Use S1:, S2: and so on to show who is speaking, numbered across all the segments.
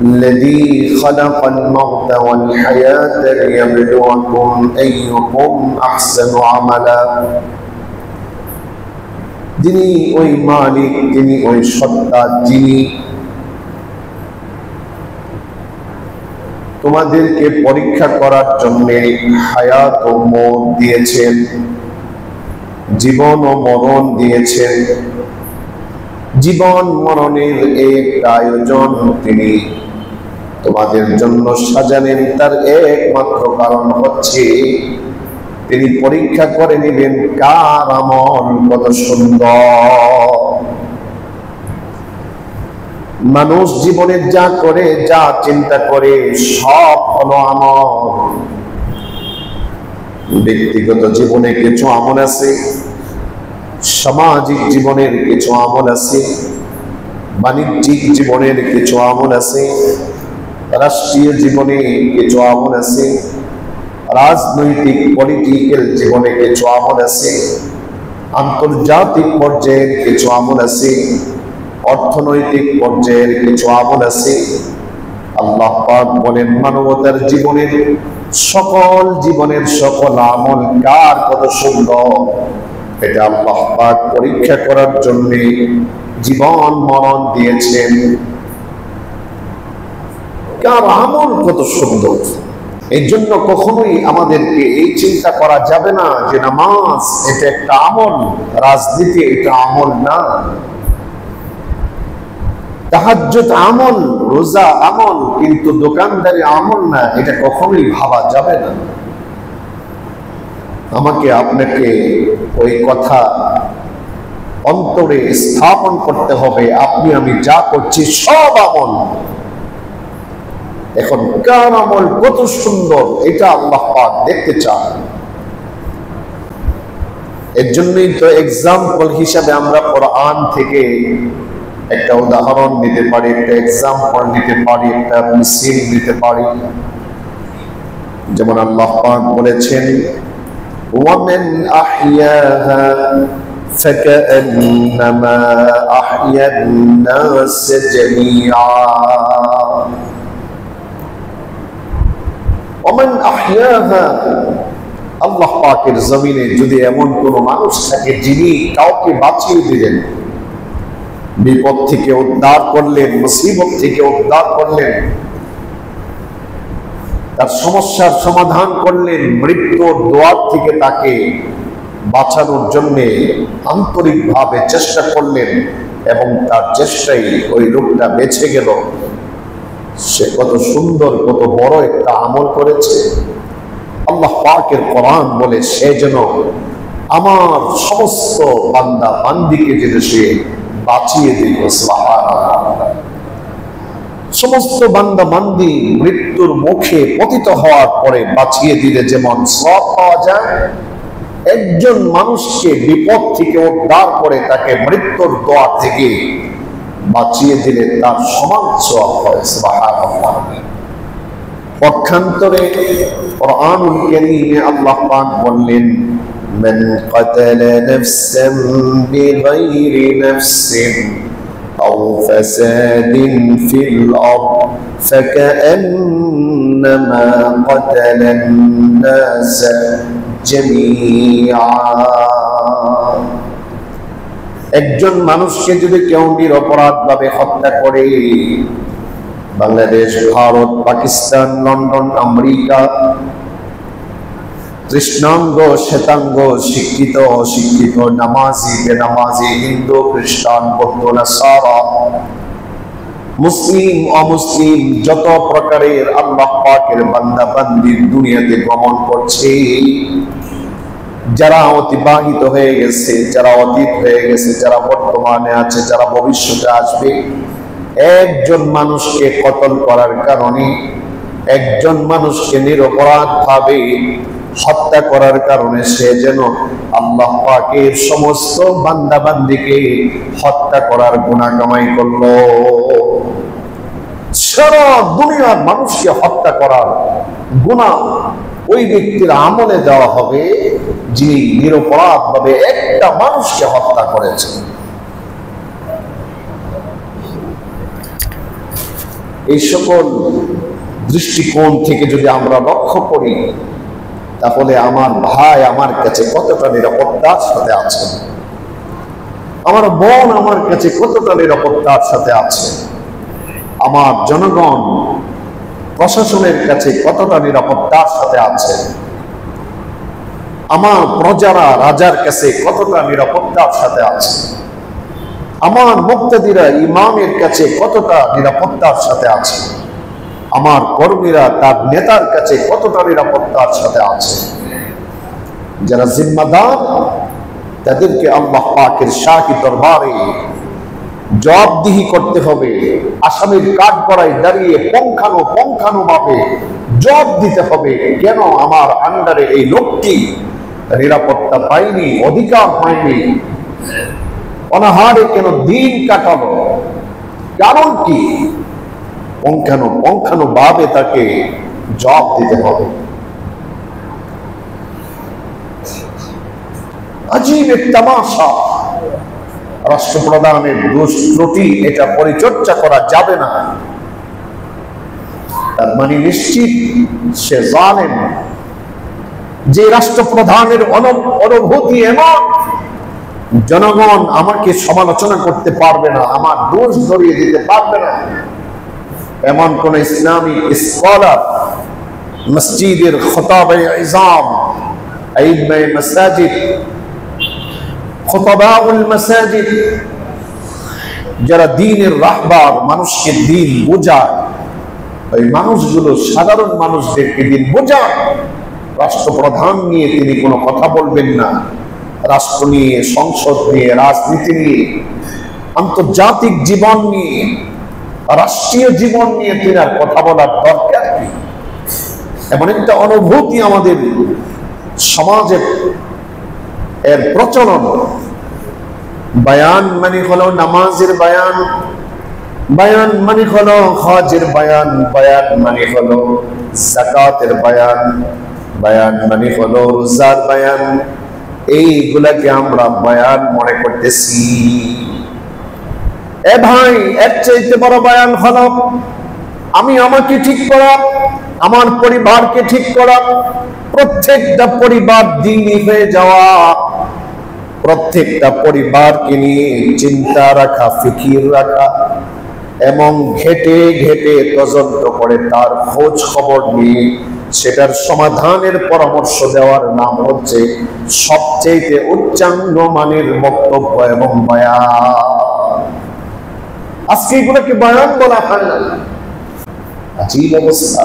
S1: الذي خلق الموت والحياة ليبلوكم أيكم أحسن عملا যিনি ওই মালিক, তিনি ওই সত্তা, যিনি তোমাদেরকে পরীক্ষা করার জন্য হায়াত ও মওত দিয়েছেন, জীবন ও মরণ দিয়েছেন। জীবন মরণের এক আয়োজন তিনি তোমাদের জন্য সাজালেন। তার একমাত্র কারণ হচ্ছে তিনি পরীক্ষা করে নেবেন কার আমল কত সুন্দর। মানুষ জীবনে যা করে, যা চিন্তা করে, সব হলো আমল। ব্যক্তিগত জীবনে কিছু আমল আছে, সামাজিক জীবনের কিছু আমল আছে, বাণিজ্যিক জীবনের কিছু আমল আছে, রাষ্ট্রীয় জীবনে কিছু আমল আছে, রাজনৈতিক পলিটিক্যাল জীবনে কিছু আমল আছে, আন্তর্জাতিক পর্যায়ের কিছু আমল আছে, অর্থনৈতিক পর্যায়ের কিছু আমল আছে। আল্লাহ পাক বলেন মানবতার জীবনের সকল আমল কার কত সুন্দর, এটা আল্লাহ পাক পরীক্ষা করার জন্য জীবন মরণ দিয়েছেন। কার আমল কত সুন্দর। এই জন্য কখনোই আমাদেরকে এই চিন্তা করা যাবে না যে নামাজ এটা একটা আমল, রাজনীতি এটা আমল না, তাহাজ্জুদ আমল, রোজা আমল, কিন্তু দোকানদারি আমল না, এটা কখনোই ভাবা যাবে না। আমাকে আপনাকে ওই কথা অন্তরে স্থাপন করতে হবে, আপনি আমি যা করছি সব আমল। এখন কার আমল কত সুন্দর এটা আল্লাহ পাক দেখতে চান। এর জন্যই তো এক্সাম্পল হিসাবে আমরা কোরআন থেকে একটা উদাহরণ নিতে পারি, একটা এক্সাম্পল নিতে পারি, একটা মিছিল নিতে পারি। যেমন আল্লাহ পাক বলেছেন وَمَنْ أَحْيَاهَا فَكَأَنَّمَا أَحْيَا النَّاسَ جَمِيعًا وَمَنْ أَحْيَاهَا আল্লাহ পাকের জমিনে যদি এমন কোন মানুষ থাকে যিনি কাউকে বাঁচিয়ে দিলেন, বিপদ থেকে উদ্ধার করলেন, মুসিবত থেকে উদ্ধার করলেন, তার সমস্যার সমাধান করলেন, মৃত্যুর দোয়ার থেকে তাকে বাঁচানোর জন্য আন্তরিকভাবে চেষ্টা করলেন এবং তার চেষ্টায় ওই লোকটা বেঁচে গেল, সে কত সুন্দর, কত বড় একটা আমল করেছে। আল্লাহ পাকের কোরআন বলে সে যেন আমার সমস্ত বান্দা বান্দিকে যেন সে বাঁচিয়ে দিল। সুবহানাল্লাহ। সমস্ত বান্দা বান্দি মৃত্যুর মুখে পতিত হওয়ার পরে বাঁচিয়ে দিলে যেমন সওয়াব পাওয়া যায়, একজন মানুষকে বিপদ থেকে উদ্ধার করে তাকে মৃত্যুর দোয়া থেকে বাঁচিয়ে দিলে তার সমান সওয়াব হয়। সুবহানাল্লাহ। পক্ষান্তরে কুরআনুল কারীমে আল্লাহ পাক বললেন মান কাতালা নাফসান বিগাইরি নাফসিন আও ফাসাদিন ফিল আরদ ফাকান্নামা কাতালান নাস জামিআ। একজন মানুষকে যদি কেউ নিরপরাধভাবে হত্যা করে, বাংলাদেশ, ভারত, পাকিস্তান, লন্ডন, আমেরিকা, কৃষ্ণাঙ্গ, শ্বেতাঙ্গ, শিক্ষিত, অশিক্ষিত, নামাজি, বেনামাজি, হিন্দু, খ্রিস্টান, বৌদ্ধ, নাসারা, মুসলিম, অমুসলিম, যত প্রকারের আল্লাহ পাকের বান্দা বান্দি দুনিয়াতে গমন করছে, যারা অতিবাহিত হয়ে গেছে, যারা অতীত হয়ে গেছে, যারা বর্তমানে আছে, যারা ভবিষ্যতে আসবে, একজন মানুষকে কতল করার কারণে, একজন মানুষকে নিরপরাধভাবে হত্যা করার কারণে সে যেন আল্লাহ পাকের সমস্ত বান্দা বান্দিকে হত্যা করার গুনাহ কামাই করলো। সারা দুনিয়ার মানুষকে হত্যা করার গুনাহ ওই ব্যক্তির আমলে দেওয়া হবে যিনি নিরপরাধভাবে একটা মানুষকে হত্যা করেছেন। এই সকল দৃষ্টিকোণ থেকে যদি আমরা লক্ষ্য করি, তাহলে আমার ভাই আমার কাছে কতটা নিরাপত্তার সাথে আছে, আমার বোন আমার কাছে কতটা নিরাপত্তার সাথে আছে, আমার জনগণ প্রশাসনের কাছে কতটা নিরাপত্তার সাথে আছে, আমার প্রজারা রাজার কাছে কতটা নিরাপত্তার সাথে আছে, আমার মুক্তাদিরা ইমামের কাছে কতটা নিরাপত্তার সাথে আছে, আমার কর্মীরা তার নেতার কাছে কতটা নিরাপত্তার সাথে আছে। যারা জিম্মাদার তাদেরকে আল্লাহ পাকের শাহী দরবারে জবাবদিহি করতে হবে। আসামির কাঠগড়ায় দাঁড়িয়ে পঙ্খানুভাবে জবাব দিতে হবে, কেন আমার আন্ডারে এই লোকটি নিরাপত্তা পায়নি, অধিকার পায়নি, অনাহারে কেন দিন কাটালো, কারণ কি? পঙ্খানুভাবে তাকে জবাব দিতে হবে। আজীব এক তামাশা, রাষ্ট্রপ্রধানের দোষ ত্রুটি এটা পরিচর্যা করা যাবে না। তার মানে নিশ্চিত সে জানেন যে রাষ্ট্রপ্রধানের অনুভূতি এমন, জনগণ আমাকে সমালোচনা করতে পারবে না, আমার দোষ ধরিয়ে দিতে পারবে না। এমন কোন ইসলামিক স্কলার, মসজিদের খতাবে ইজাম, আইম্মায়ে মাসাজিদ, খুতাবাউল মাসাজিদ, যারা দ্বীনের রাহবার, মানুষকে দ্বীন বোঝায়, ওই মানুষগুলো সাধারণ মানুষদেরকে দ্বীন বোঝায়। রাষ্ট্রপ্রধান নিয়ে তিনি কোনো কথা বলবেন না, রাষ্ট্র নিয়ে, সংসদ নিয়ে, রাজনীতি নিয়ে, আন্তর্জাতিক জীবন নিয়ে, রাষ্ট্রীয় জীবন নিয়ে তিনি আর কথা বলার দরকার কি? এমন একটা অনুভূতি আমাদের সমাজে এর প্রচলন। বয়ান মানে হলো নামাজের বয়ান, বয়ান মানে হলো হজের বয়ান, বয়ান মানে হলো যাকাতের বয়ান, বয়ান মানে হলো রোজার বয়ান। এইগুলাকে আমরা বয়ান মনে করতেছি। এ ভাই, এর চাইতে বড় বয়ান হলো আমি আমাকে ঠিক করা, আমার পরিবারকে ঠিক করা, প্রত্যেকটা পরিবার দ্বীনী হয়ে যাওয়া, প্রত্যেকটা পরিবারকে নিয়ে চিন্তা রাখা, ফিকির রাখা, এবং ঘেটে ঘেটে তদন্ত করে তার খোঁজ খবর নিয়ে সেটার সমাধানের পরামর্শ দেওয়ার নাম হচ্ছে সবচেয়ে উচ্চাঙ্গ মানের বক্তব্য এবং বয়ান। আজকে এগুলোকে বয়ান বলা হয় না। আজীব অবস্থা।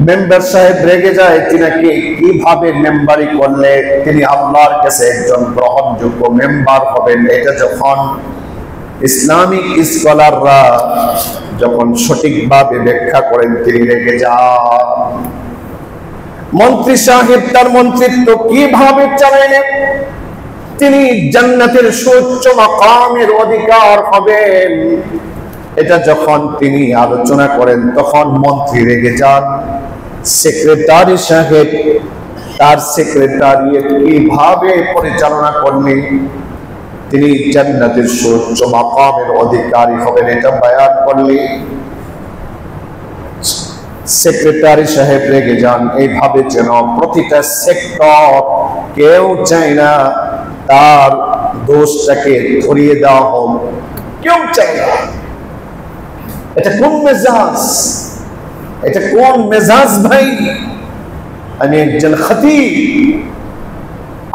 S1: মেম্বার সাহেব রেগে যায়, তিনাকে কিভাবে মেম্বারি করলে তিনি আল্লাহর কাছে একজন গ্রহণযোগ্য মেম্বার হবেন, এটা যখন ইসলামিক স্কলাররা যখন সঠিকভাবে ব্যাখ্যা করেন তিনি রেগে যান। মন্ত্রী সাহেব তার মন্ত্রিত্ব কিভাবে চালাইলেন, তিনি জান্নাতের সুউচ্চ মাকামের অধিকার হবেন, এটা যখন তিনি আলোচনা করেন তখন মন্ত্রী রেগে যান। সেক্রেটারি সাহেব তার সেক্রেটারিয়েট কিভাবে পরিচালনা করলেন, তিনি জান্নাতের সুউচ্চ মাকামের অধিকারী হবেন, এটা বয়ান করলে সেক্রেটারি সাহেব রেগে যান। এইভাবে যেন প্রতিটা সেক্টর কেউ চায় না তার দোষটাকে ধরিয়ে দেওয়া হোক, কেউ চায় না। এটা কোন মেজাজ, এটা কোন মেজাজ ভাই? আমি একজন খতিব,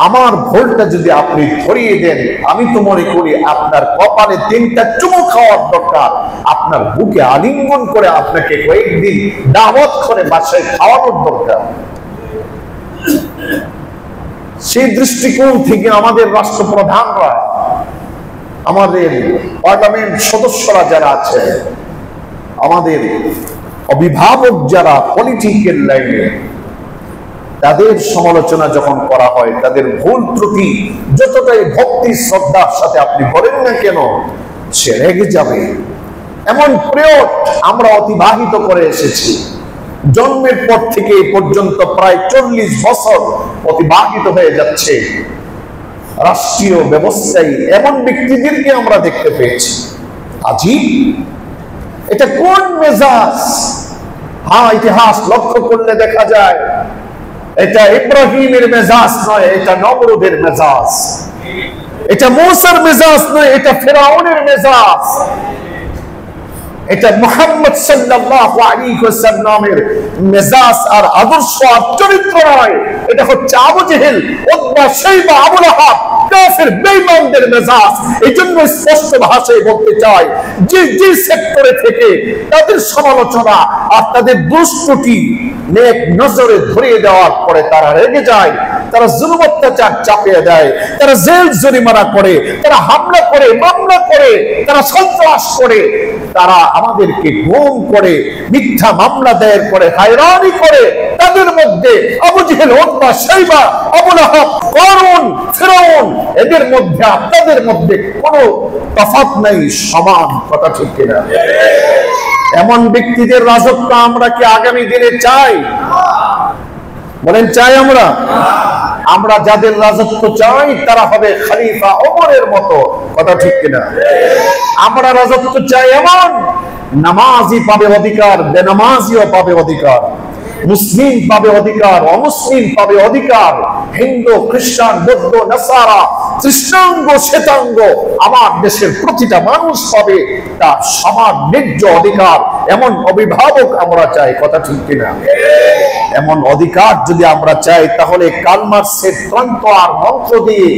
S1: আমার ভুলটা যদি আপনি ধরিয়ে দেন, আমি তো মনে করি আপনার কপালে 3টা চুমু খাওয়ার দরকার, আপনার বুকে আলিঙ্গন করে আপনাকে কয়েকদিন দাওয়াত করে বাসায় খাওয়ানোর দরকার। সেই দৃষ্টিকোণ থেকে আমাদের রাষ্ট্রপ্রধানরা, আমাদের পার্লামেন্ট সদস্যরা যারা আছে, আমাদের অভিভাবক যারা পলিটিক্যাল লাইনে, তাদের সমালোচনা যখন করা হয়, তাদের ভুল ত্রুটি যতটাই ভক্তি শ্রদ্ধার সাথে আপনি বলেন না কেন, সে রেগে যাবে। এমন প্রয়োগ আমরা অতিবাহিত করে এসেছি। জন্মের পর থেকে পর্যন্ত প্রায় 40 বছর অতিবাহিত হয়ে যাচ্ছে। রাষ্ট্রীয় ব্যবস্থায় এমন ব্যক্তিদেরকে আমরা দেখতে পেয়েছি। আজই এটা কোন মেজাজ? হ্যাঁ, ইতিহাস লক্ষ্য করলে দেখা যায় এটা ইব্রাহিমের মেজাজ নয়, এটা নমরুদের মেজাজ। এটা মূসার মেজাজ নয়, এটা ফিরআউনের মেজাজ। এটা মুহাম্মদ সাল্লাল্লাহু আলাইহি ওয়াসাল্লামের মেজাজ আর আদর্শ আর চরিত্র নয়। এটা হচ্ছে আবু জেহেল, উতবা, শাইবা, আবু লাহাব, কাফের বেঈমানদের মেজাজ। এইজন্য স্পষ্ট ভাষায় বলতে চাই, যে সেক্টরে থেকে তাদের সমালোচনা আর তাদের দুষ্কৃতি নেক নজরে ধরিয়ে দেওয়ার পরে তারা রেগে যায়, তারা জুলুম অত্যাচার চাপিয়ে দেয়, তারা জেল জরিমানা করে, তারা হামলা করে, মামলা করে, তারা সন্ত্রাস করে, তারা আমাদেরকে গুম করে, মিথ্যা মামলা দায়ের করে, হয়রানি করে, তাদের মধ্যে আবু জেহেল, উতবা, শাইবা, আবু লাহাব, কারুন, ফিরআউন, এদের মধ্যে আপনাদের মধ্যে কোনো তফাৎ নাই, সমান। কথা ঠিক কিনা? এমন ব্যক্তিদের রাজত্ব আমরা কি আগামী দিনে চাই? বলেন চাই আমরা? আমরা যাদের রাজত্ব চাই তারা হবে খলিফা ওমরের মতো। কথা ঠিক কিনা? আমরা রাজত্ব চাই এমন নামাজি পাবে অধিকার, বেনামাজিও পাবে অধিকার, মুসলিম পাবে অধিকার, অমুসলিম পাবে অধিকার, হিন্দু, খ্রিস্টান, বৌদ্ধ, নাসারা, কৃষ্ণাঙ্গ, শ্বেতাঙ্গ, আমার দেশের প্রতিটা মানুষ পাবে তার সমান ন্যায্য অধিকার। এমন অভিভাবক আমরা চাই। কথা ঠিক কিনা? এমন অধিকার যদি আমরা চাই তাহলে কার্ল মার্ক্সের তন্ত্র আর মন্ত্র দিয়ে,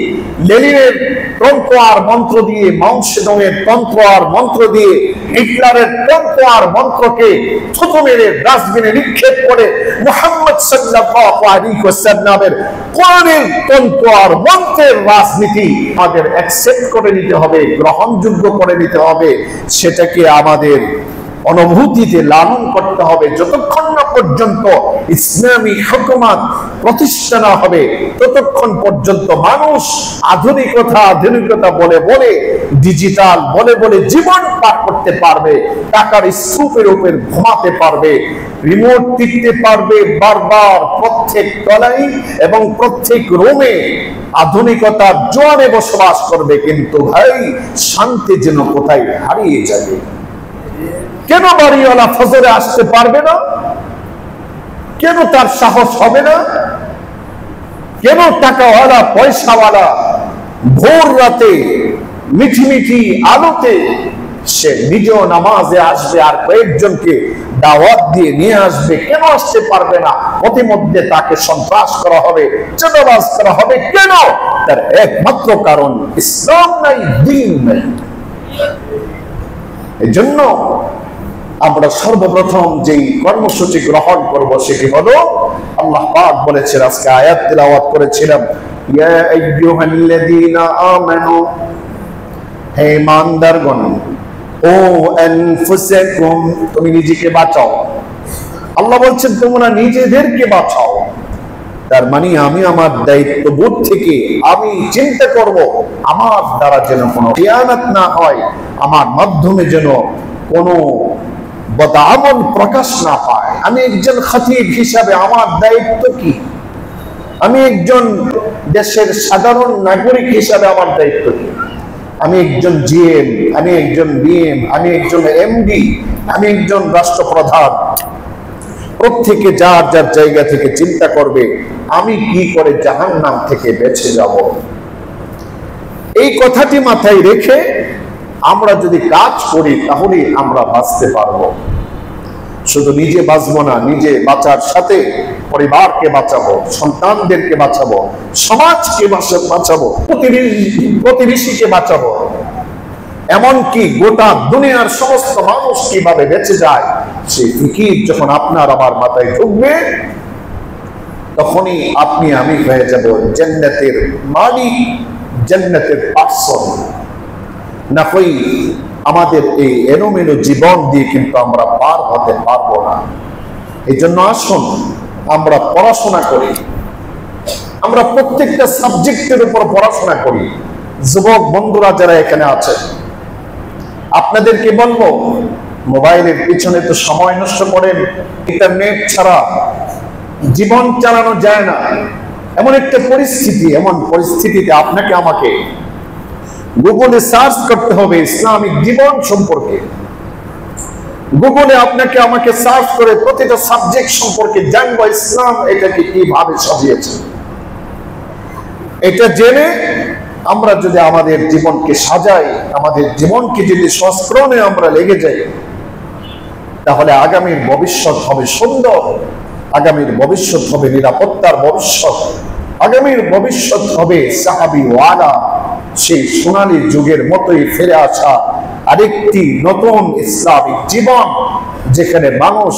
S1: লেনিনের তন্ত্র আর মন্ত্র দিয়ে, মাও সেতুংয়ের তন্ত্র আর মন্ত্র দিয়ে, হিটলারের তন্ত্র আর মন্ত্রকে থুতু মেরে ডাস্টবিনে নিক্ষেপ করে মুহাম্মদ সাল্লাল্লাহু আলাইহি ওয়াসাল্লামের কোরআনের তন্ত্র আর মন্ত্রের রাজনীতি আমাদের অ্যাকসেপ্ট করে নিতে হবে, গ্রহণযোগ্য করে নিতে হবে। সেটাকে আমাদের অনুভূতিতে লালন করতে হবে। যতক্ষণ না পর্যন্ত ইসলামী হুকুমত প্রতিষ্ঠা না হবে ততক্ষণ পর্যন্ত মানুষ আধুনিকতা বলে বলে, ডিজিটাল বলে বলে জীবন পার করতে পারবে, টাকার স্তূপের উপর ঘুমাতে পারবে, রিমোট টিপতে পারবে বারবার প্রত্যেক তলায় এবং প্রত্যেক রুমে আধুনিকতার জোয়ারে বসবাস করবে। কিন্তু ভাই, শান্তি যেন কোথায় হারিয়ে যাবে। কেন বাড়িওয়ালা ফজরে আসতে পারবে না? কেন তার সাহস হবে না? কেন টাকাওয়ালা, পয়সাওয়ালা ভোর রাতে মিঠি মিঠি আলোতে সে নিজেও নামাজে আসবে আর কয়েকজনকে দাওয়াত দিয়ে নিয়ে আসবে? কেন আসতে পারবে না? প্রতিমধ্যে তাকে সন্ত্রাস করা হবে, চাঁদাবাজ করা হবে। কেন? তার একমাত্র কারণ ইসলাম নাই, দ্বীন নাই। এই জন্য আমরা সর্বপ্রথম যেই কর্মসূচি গ্রহণ করব সেটি হলো, আল্লাহ পাক বলেছেন, আজকে আয়াত তেলাওয়াত করেছিলাম, ইয়া আইয়ুহাল্লাযীনা আমানু, হে ঈমানদারগণ, ও আনফুসাকুম, তুমি নিজেকে বাঁচাও। আল্লাহ বলছেন তোমরা নিজেদেরকে বাঁচাও। তার মানে আমি আমার দায়িত্ববোধ থেকে আমি চিন্তা করব আমার দ্বারা যেন কোনো খিয়ানত না হয়, আমার মাধ্যমে যেন কোনো বদআমল প্রকাশ না পায়। আমি একজন খতিব হিসাবে আমার দায়িত্ব কি? আমি একজন দেশের সাধারণ নাগরিক হিসাবে আমার দায়িত্ব কি? আমি একজন জিএম, আমি একজন বিএম, আমি একজন এমডি, আমি একজন রাষ্ট্রপ্রধান। প্রত্যেকে যার যার জায়গা থেকে চিন্তা করবে আমি কি করে জাহান্নাম থেকে বেঁচে যাব। এই কথাটি মাথায় রেখে আমরা যদি কাজ করি তাহলে আমরা বাঁচতে পারবো। শুধু নিজে বাঁচবো না, নিজে বাঁচার সাথে পরিবারকে বাঁচাবো, সন্তানদেরকে বাঁচাবো, সমাজকে বাঁচাবো, প্রতিবেশীকে বাঁচাবো, এমনকি গোটা দুনিয়ার সমস্ত মানুষ কিভাবে বেঁচে যায় সেই ফিকির যখন আপনার আমার মাথায় ঢুকবে, তখনই আপনি আমি হয়ে যাব জান্নাতের মালিক, জান্নাতের পার্সন। না হই আমাদের এই এলোমেলো জীবন দিয়ে কিন্তু আমরা পার হতে পারবো না। এই জন্য আসুন আমরা পড়াশোনা করি, আমরা প্রত্যেকটা সাবজেক্টের উপর পড়াশোনা করি। যুবক বন্ধুরা যারা এখানে আছেন, আপনাদেরকে বলবো, মোবাইলের পিছনে তো সময় নষ্ট করেন, ইন্টারনেট ছাড়া জীবন চালানো যায় না। এমন একটা পরিস্থিতি, এমন পরিস্থিতিতে আপনাকে আমাকে গুগলে সার্চ করতে হবে ইসলামিক জীবন সম্পর্কে। গুগলে আপনাকে আমাকে সার্চ করে প্রতিটা সাবজেক্ট সম্পর্কে জানবো ইসলাম এটাকে কিভাবে সাজিয়েছে। এটা জেনে আমরা যদি আমাদের জীবনকে সাজাই, আমাদের জীবনকে যদি সংস্করণে আমরা লেগে যাই, তাহলে আগামীর ভবিষ্যৎ হবে সুন্দর, আগামীর ভবিষ্যৎ হবে নিরাপত্তার ভবিষ্যৎ, আগামীর ভবিষ্যৎ হবে সাহাবী ওয়ালা সেই সোনালী যুগের মতোই ফিরে আসা আরেকটি নতুন ইসলামিক জীবন, যেখানে মানুষ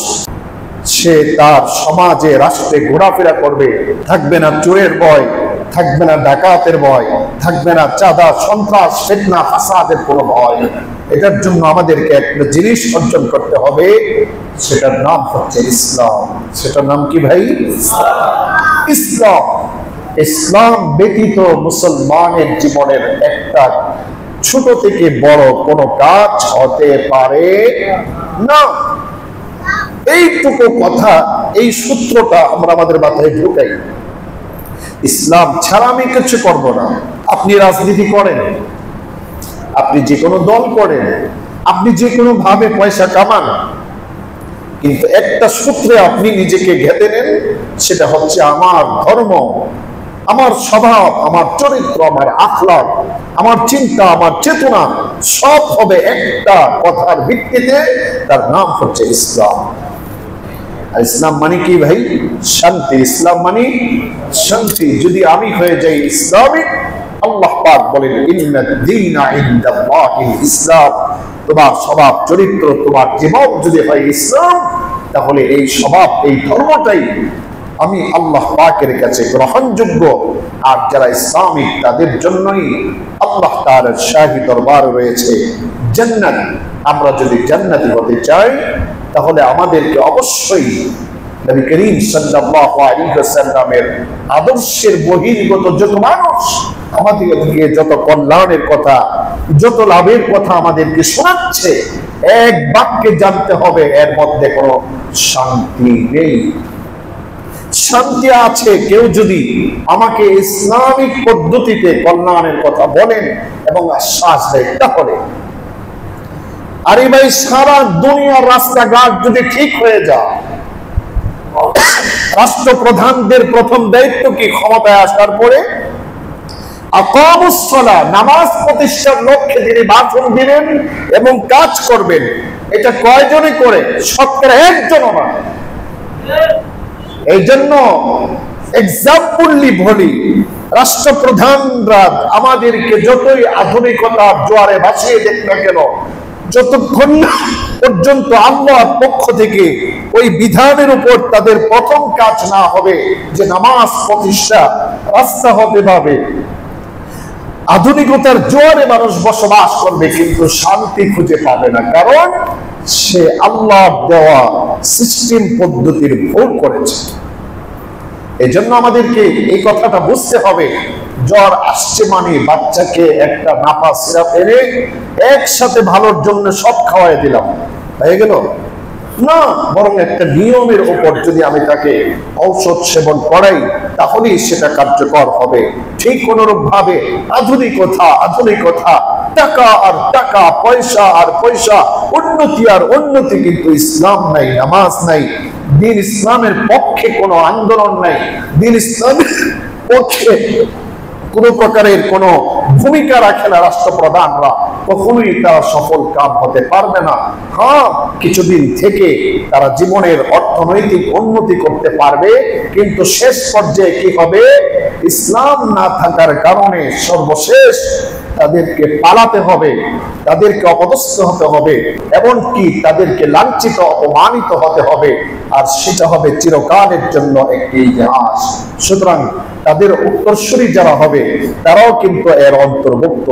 S1: সে তার সমাজে রাষ্ট্রে ঘোরাফেরা করবে, থাকবে না চোরের ভয়, থাকবে না ডাকাতের ভয়, থাকবে না চাঁদা সন্ত্রাস ফিতনা ফাসাদের কোনো ভয়। এটার জন্য আমাদেরকে একটা জিনিস অর্জন করতে হবে, সেটার নাম হচ্ছে ইসলাম। সেটার নাম কি ভাই? ইসলাম। ইসলাম ব্যতীত মুসলমানের জীবনের একটা ছোট থেকে বড় কোনো কাজ হতে পারে না। এইটুকু কথা, এই সূত্রটা আমরা আমাদের মাথায় ঢুকাই। ইসলাম ছাড়া আমি কিছু করব না। আপনি রাজনীতি করেন, আপনি যে কোনো দল করেন, আপনি যে কোনো ভাবে পয়সা কামান, কিন্তু একটা সূত্রে আপনি নিজেকে ঘেঁটে নেন, সেটা হচ্ছে আমার ধর্ম, আমার স্বভাব, আমার চরিত্র, আমার আখলাক, আমার চিন্তা, আমার চেতনা সব হবে একটা কথার ভিত্তিতে, তার নাম হচ্ছে ইসলাম। আর ইসলাম মানে কি ভাই? শান্তি। ইসলাম মানে শান্তি। যদি আমি হয়ে যাই ইসলামিক, আল্লাহ পাক বলেন ইন্নাদ দীনা ইনদাল্লাহিল ইসলাম, তোমার স্বভাব চরিত্র তোমার জীবন যদি হয় ইসলাম, তাহলে এই স্বভাব এই ধর্মটাই আমি আল্লাহ পাকের কাছে গ্রহণযোগ্য। আর যারা ইসলামিক তাদের জন্যই আল্লাহ তাআলার শাহী দরবার রয়েছে জান্নাত। আমরা যদি জান্নাতি হতে চাই, তাহলে আমাদেরকে অবশ্যই নবী করিম সাল্লাল্লাহু আলাইহি ওয়াসাল্লামের আদর্শের বহির্গত যত মানুষ আমাদেরকে যত কল্যাণের কথা, যত লাভের কথা আমাদেরকে শোনাচ্ছে, এক বাক্যে জানতে হবে এর মধ্যে কোনো শান্তি নেই। শান্তি আছে কেউ যদি আমাকে ইসলামিক পদ্ধতিতে কল্যাণের কথা বলেন এবং আশ্বাস দেয়, তাহলে। আরে ভাই, সারা দুনিয়ার রাস্তাঘাট যদি ঠিক হয়ে যায়, রাষ্ট্রপ্রধানদের প্রথম দায়িত্ব কি ক্ষমতায় আসার পরে? আকামুস সালাহ, নামাজ প্রতিষ্ঠার লক্ষ্যে তিনি ভাষণ দিবেন এবং কাজ করবেন। এটা কয়জনে করে? শতকরা একজনও না। এই জন্য এক্সাম্পলি বলি, রাষ্ট্রপ্রধানরা আমাদেরকে যতই আধুনিকতার জোয়ারে ভাসিয়ে দেখ না কেন, যতক্ষণ পর্যন্ত আল্লাহর পক্ষ থেকে ওই বিধানের উপর তাদের প্রথম কাজ না হবে যে নামাজ প্রতিষ্ঠা, রাস্তা হতে পাবে, আধুনিকতার জোয়ারে মানুষ বসবাস করবে, কিন্তু শান্তি খুঁজে পাবে না, কারণ সে আল্লাহর দেওয়া সিস্টেম পদ্ধতির ভুল করেছে। এজন্য আমাদেরকে এই কথাটা বুঝতে হবে, জ্বর আসছে মানে বাচ্চাকে একটা নাপা সিরাপ এনে একসাথে ভালোর জন্য সব খাওয়াই দিলাম, হয়ে গেল না। বরং একটা নিয়মের উপর যদি আমি তাকে ঔষধ সেবন করাই, তাহলেই সেটা কার্যকর হবে। ঠিক অনুরূপ ভাবে আধুনিকতা, টাকা আর টাকা, পয়সা আর পয়সা, উন্নতি আর উন্নতি, কিন্তু ইসলাম নাই, নামাজ নাই, দিন ইসলামের পক্ষে কোনো আন্দোলন নাই, দিন ইসলামের পক্ষে কোন প্রকারের কোন ভূমিকা রাখে না রাষ্ট্রপ্রধানরা, কখনোই তারা সফল কাম হতে পারবে না। হ্যাঁ, কিছুদিন থেকে তারা জীবনের অর্থনৈতিক উন্নতি করতে পারবে, কিন্তু শেষ পর্যায়ে কি হবে? ইসলাম না থাকার কারণে সর্বশেষ তাদেরকে পালাতে হবে, তাদেরকে অপদস্থ হতে হবে, এমনকি তাদেরকে লাঞ্ছিত অপমানিত হতে হবে, আর সেটা হবে চিরকালের জন্য একটি ইতিহাস। সুতরাং তাদের উত্তরসূরি যারা হবে তারাও কিন্তু এর অন্তর্ভুক্ত।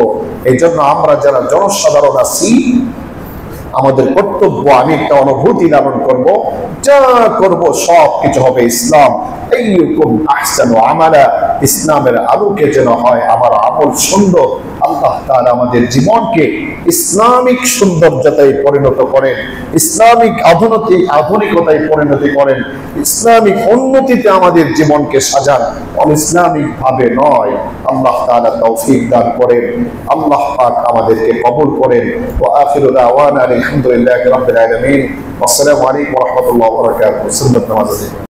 S1: এই জন্য আমরা যারা জনসাধারণ আছি, আমাদের কর্তব্য, আমি একটা অনুভূতি লালন করব, যা করব সব কিছু হবে ইসলাম। ইসলামের আলোকে যেন হয় আমার আমল সুন্দর। আল্লাহ তাআলা আমাদের জীবনকে ইসলামিক সৌন্দর্যতায় পরিণত করেন, ইসলামিক আধুনিকতায় পরিণত করেন, ইসলামিক উন্নতিতে আমাদের জীবনকে সাজান, অনইসলামিক ভাবে নয়। আল্লাহ তাআলা তৌফিক দান করেন। আল্লাহ পাক আমাদেরকে কবুল করেন। ওয়া আখিরু দাওয়ানা আলহামদুলিল্লাহি রাব্বিল আলামিন। আসসালামু আলাইকুম ওয়া রাহমাতুল্লাহি ওয়া বারাকাতুহু। সুন্নাত নামাজ